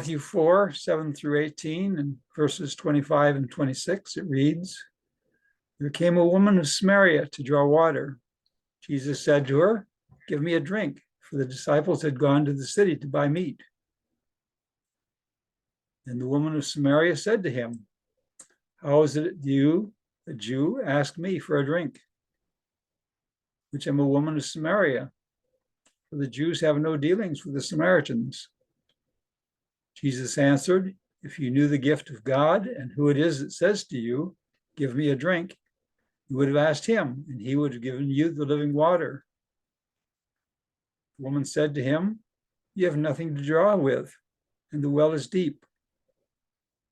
Matthew 4, 7 through 18, and verses 25 and 26, it reads, "There came a woman of Samaria to draw water. Jesus said to her, 'Give me a drink,' for the disciples had gone to the city to buy meat. And the woman of Samaria said to him, 'How is it that you, a Jew, ask me for a drink, which am a woman of Samaria? For the Jews have no dealings with the Samaritans.' Jesus answered, 'If you knew the gift of God and who it is that says to you, 'Give me a drink,' you would have asked him, and he would have given you the living water.' The woman said to him, 'You have nothing to draw with, and the well is deep.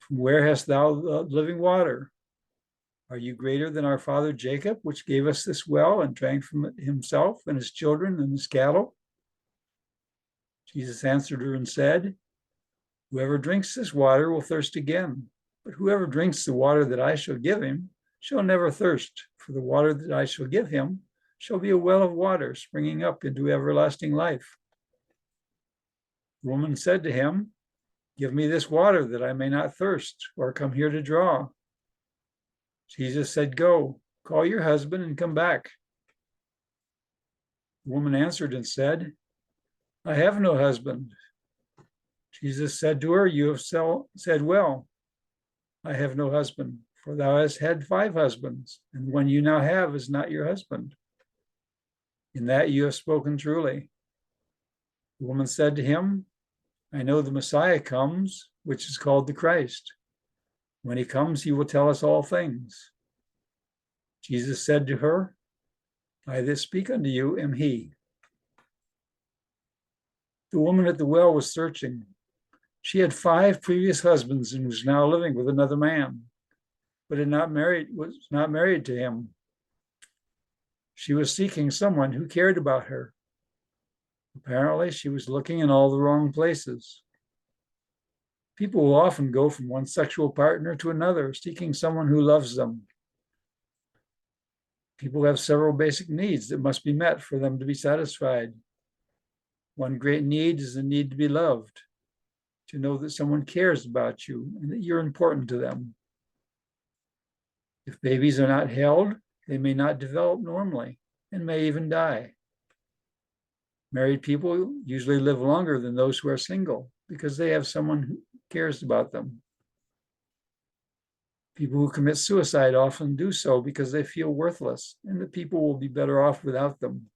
From where hast thou the living water? Are you greater than our father Jacob, which gave us this well and drank from it himself and his children and his cattle?' Jesus answered her and said, 'Whoever drinks this water will thirst again, but whoever drinks the water that I shall give him shall never thirst, for the water that I shall give him shall be a well of water springing up into everlasting life.' The woman said to him, 'Give me this water that I may not thirst or come here to draw.' Jesus said, 'Go, call your husband and come back.' The woman answered and said, 'I have no husband.' Jesus said to her, 'You have said well, I have no husband, for thou hast had 5 husbands, and the one you now have is not your husband. In that you have spoken truly.' The woman said to him, 'I know the Messiah comes, which is called the Christ. When he comes, he will tell us all things.' Jesus said to her, 'I that speak unto you am he.' The woman at the well was searching. She had 5 previous husbands and was now living with another man, but was not married to him. She was seeking someone who cared about her. Apparently, she was looking in all the wrong places. People will often go from one sexual partner to another, seeking someone who loves them. People have several basic needs that must be met for them to be satisfied. One great need is the need to be loved, to know that someone cares about you and that you're important to them. If babies are not held, they may not develop normally and may even die. Married people usually live longer than those who are single because they have someone who cares about them. People who commit suicide often do so because they feel worthless and that people will be better off without them.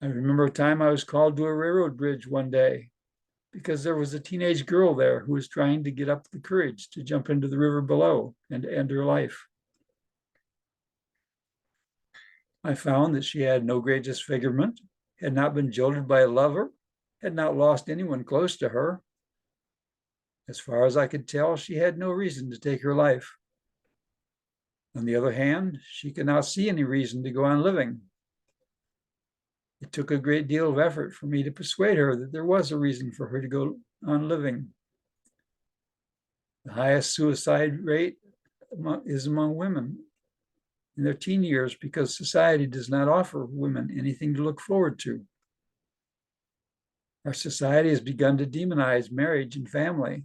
I remember a time I was called to a railroad bridge one day because there was a teenage girl there who was trying to get up the courage to jump into the river below and to end her life. I found that she had no great disfigurement, had not been jilted by a lover, had not lost anyone close to her. As far as I could tell, she had no reason to take her life. On the other hand, she could not see any reason to go on living. It took a great deal of effort for me to persuade her that there was a reason for her to go on living. The highest suicide rate is among women in their teen years because society does not offer women anything to look forward to. Our society has begun to demonize marriage and family,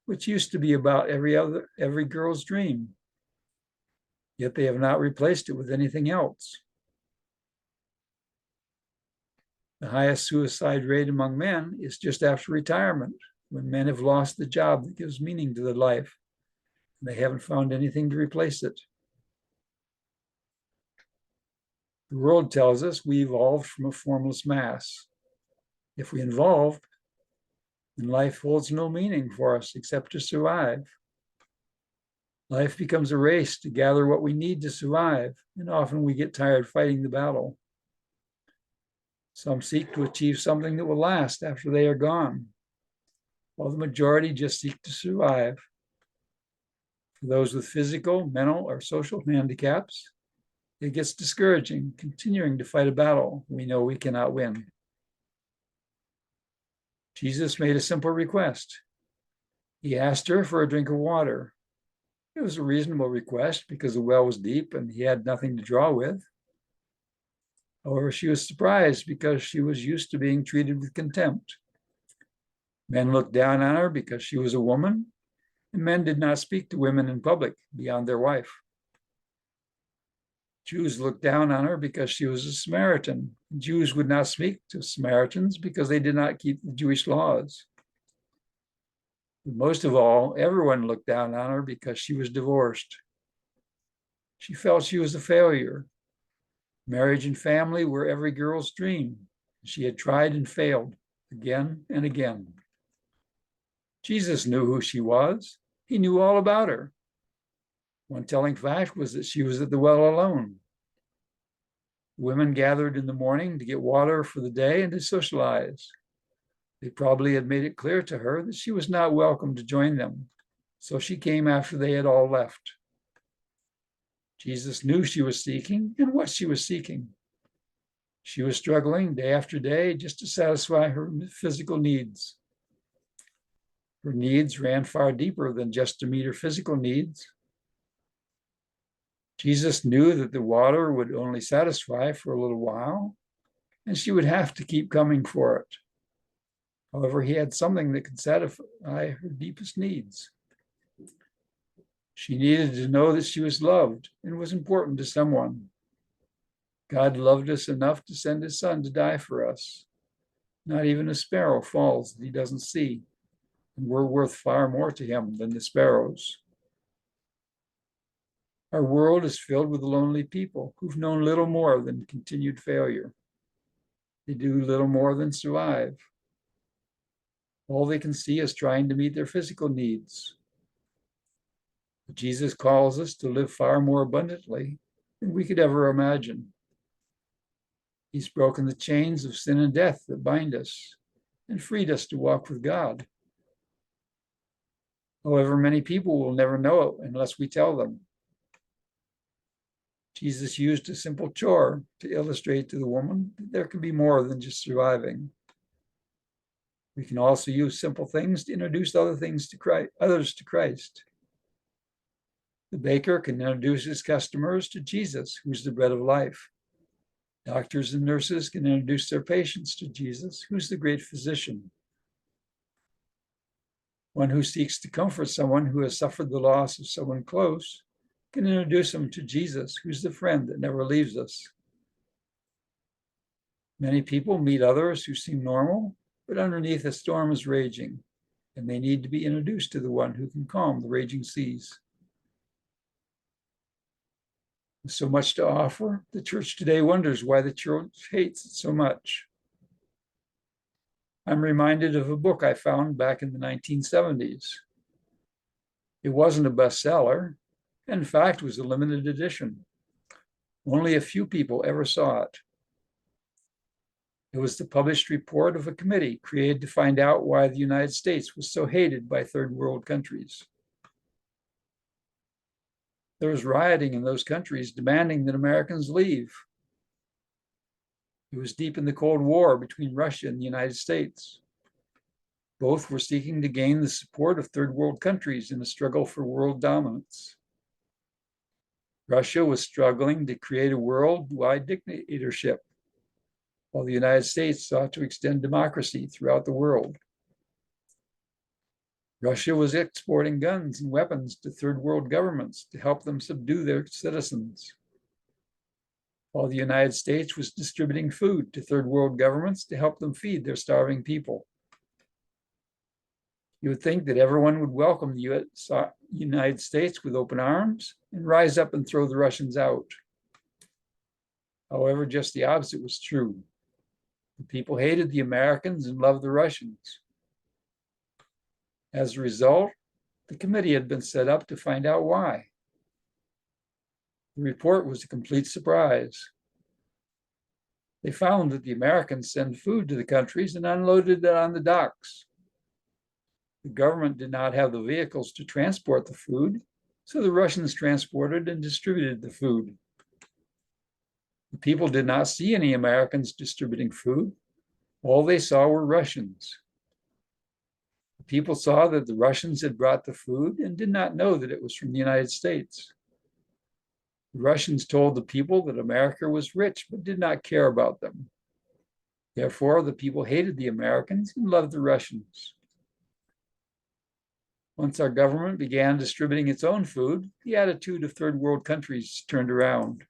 which used to be about every girl's dream. Yet they have not replaced it with anything else. The highest suicide rate among men is just after retirement, when men have lost the job that gives meaning to their life, and they haven't found anything to replace it. The world tells us we evolved from a formless mass. If we evolved, then life holds no meaning for us except to survive. Life becomes a race to gather what we need to survive, and often we get tired fighting the battle. Some seek to achieve something that will last after they are gone, while the majority just seek to survive. For those with physical, mental, or social handicaps, it gets discouraging continuing to fight a battle we know we cannot win. Jesus made a simple request. He asked her for a drink of water. It was a reasonable request because the well was deep and he had nothing to draw with. However, she was surprised because she was used to being treated with contempt. Men looked down on her because she was a woman, and men did not speak to women in public beyond their wife. Jews looked down on her because she was a Samaritan. Jews would not speak to Samaritans because they did not keep the Jewish laws. But most of all, everyone looked down on her because she was divorced. She felt she was a failure. Marriage and family were every girl's dream. She had tried and failed again and again. Jesus knew who she was. He knew all about her. One telling fact was that she was at the well alone. Women gathered in the morning to get water for the day and to socialize. They probably had made it clear to her that she was not welcome to join them, so she came after they had all left. Jesus knew she was seeking and what she was seeking. She was struggling day after day just to satisfy her physical needs. Her needs ran far deeper than just to meet her physical needs. Jesus knew that the water would only satisfy for a little while, and she would have to keep coming for it. However, he had something that could satisfy her deepest needs. She needed to know that she was loved and was important to someone. God loved us enough to send his son to die for us. Not even a sparrow falls that he doesn't see, and we're worth far more to him than the sparrows. Our world is filled with lonely people who've known little more than continued failure. They do little more than survive. All they can see is trying to meet their physical needs. But Jesus calls us to live far more abundantly than we could ever imagine. He's broken the chains of sin and death that bind us and freed us to walk with God. However, many people will never know it unless we tell them. Jesus used a simple chore to illustrate to the woman that there can be more than just surviving. We can also use simple things to introduce others to Christ. The baker can introduce his customers to Jesus, who's the bread of life. Doctors and nurses can introduce their patients to Jesus, who's the great physician. One who seeks to comfort someone who has suffered the loss of someone close can introduce them to Jesus, who's the friend that never leaves us. Many people meet others who seem normal, but underneath a storm is raging, and they need to be introduced to the one who can calm the raging seas. With so much to offer, the church today wonders why the church hates it so much. I'm reminded of a book I found back in the 1970s. It wasn't a bestseller. In fact, it was a limited edition. Only a few people ever saw it. It was the published report of a committee created to find out why the United States was so hated by third world countries. There was rioting in those countries demanding that Americans leave. It was deep in the Cold War between Russia and the United States. Both were seeking to gain the support of third world countries in a struggle for world dominance. Russia was struggling to create a worldwide dictatorship, while the United States sought to extend democracy throughout the world. Russia was exporting guns and weapons to third world governments to help them subdue their citizens, while the United States was distributing food to third world governments to help them feed their starving people. You would think that everyone would welcome the United States with open arms and rise up and throw the Russians out. However, just the opposite was true. The people hated the Americans and loved the Russians. As a result, the committee had been set up to find out why. The report was a complete surprise. They found that the Americans sent food to the countries and unloaded it on the docks. The government did not have the vehicles to transport the food, so the Russians transported and distributed the food. The people did not see any Americans distributing food. All they saw were Russians. The people saw that the Russians had brought the food and did not know that it was from the United States. The Russians told the people that America was rich but did not care about them. Therefore, the people hated the Americans and loved the Russians. Once our government began distributing its own food, the attitude of third world countries turned around.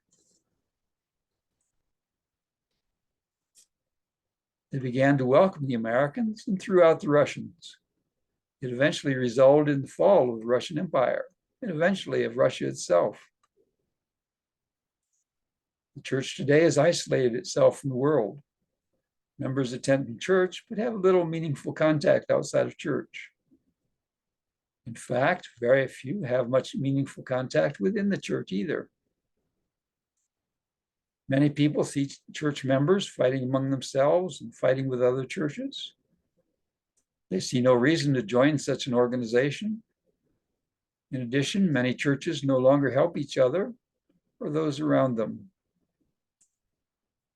They began to welcome the Americans and threw out the Russians. It eventually resulted in the fall of the Russian Empire and eventually of Russia itself. The church today has isolated itself from the world. Members attend church but have little meaningful contact outside of church. In fact, very few have much meaningful contact within the church either. Many people see church members fighting among themselves and fighting with other churches. They see no reason to join such an organization. In addition, many churches no longer help each other or those around them.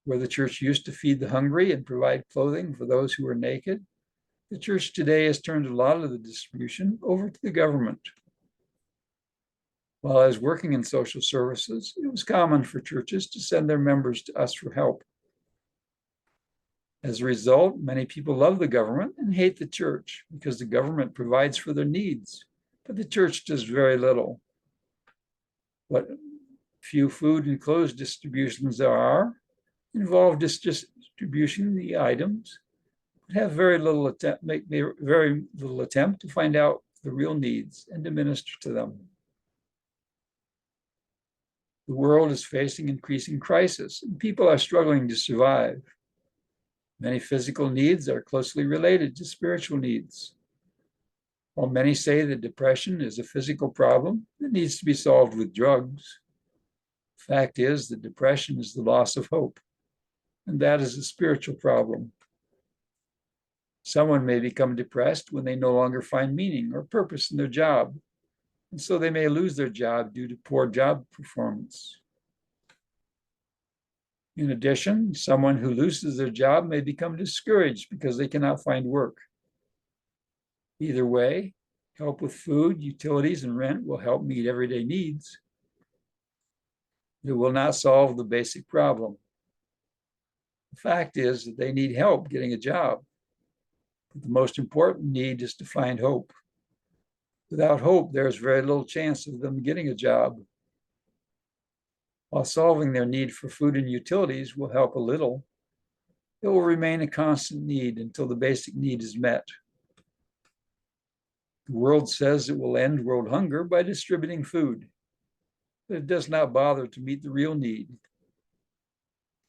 Where the church used to feed the hungry and provide clothing for those who were naked, the church today has turned a lot of the distribution over to the government. While I was working in social services, it was common for churches to send their members to us for help. As a result, many people love the government and hate the church because the government provides for their needs, but the church does very little. What few food and clothes distributions there are involve distribution of the items, but have make very little attempt to find out the real needs and to minister to them. The world is facing increasing crisis, and people are struggling to survive. Many physical needs are closely related to spiritual needs. While many say that depression is a physical problem that needs to be solved with drugs, the fact is that depression is the loss of hope, and that is a spiritual problem. Someone may become depressed when they no longer find meaning or purpose in their job, and so they may lose their job due to poor job performance. In addition, someone who loses their job may become discouraged because they cannot find work. Either way, help with food, utilities, and rent will help meet everyday needs. It will not solve the basic problem. The fact is that they need help getting a job. But the most important need is to find hope. Without hope, there is very little chance of them getting a job. While solving their need for food and utilities will help a little, it will remain a constant need until the basic need is met. The world says it will end world hunger by distributing food, but it does not bother to meet the real need.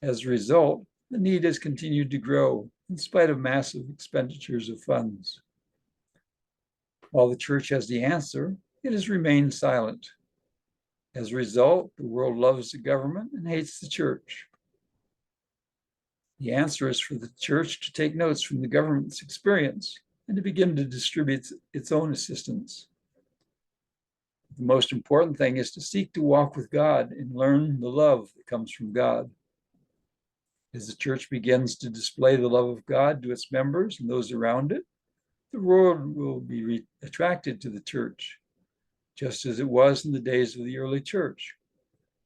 As a result, the need has continued to grow in spite of massive expenditures of funds. While the church has the answer, it has remained silent. As a result, the world loves the government and hates the church. The answer is for the church to take notes from the government's experience and to begin to distribute its own assistance. The most important thing is to seek to walk with God and learn the love that comes from God. As the church begins to display the love of God to its members and those around it, the world will be attracted to the church, just as it was in the days of the early church,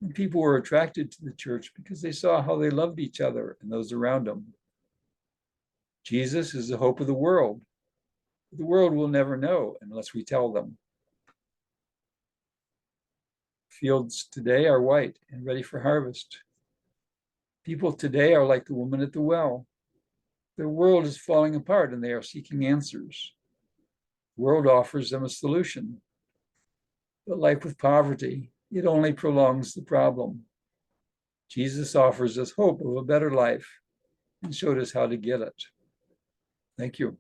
when people were attracted to the church because they saw how they loved each other and those around them. Jesus is the hope of the world. The world will never know unless we tell them. Fields today are white and ready for harvest. People today are like the woman at the well. Their world is falling apart and they are seeking answers. The world offers them a solution. But like with poverty, it only prolongs the problem. Jesus offers us hope of a better life and showed us how to get it. Thank you.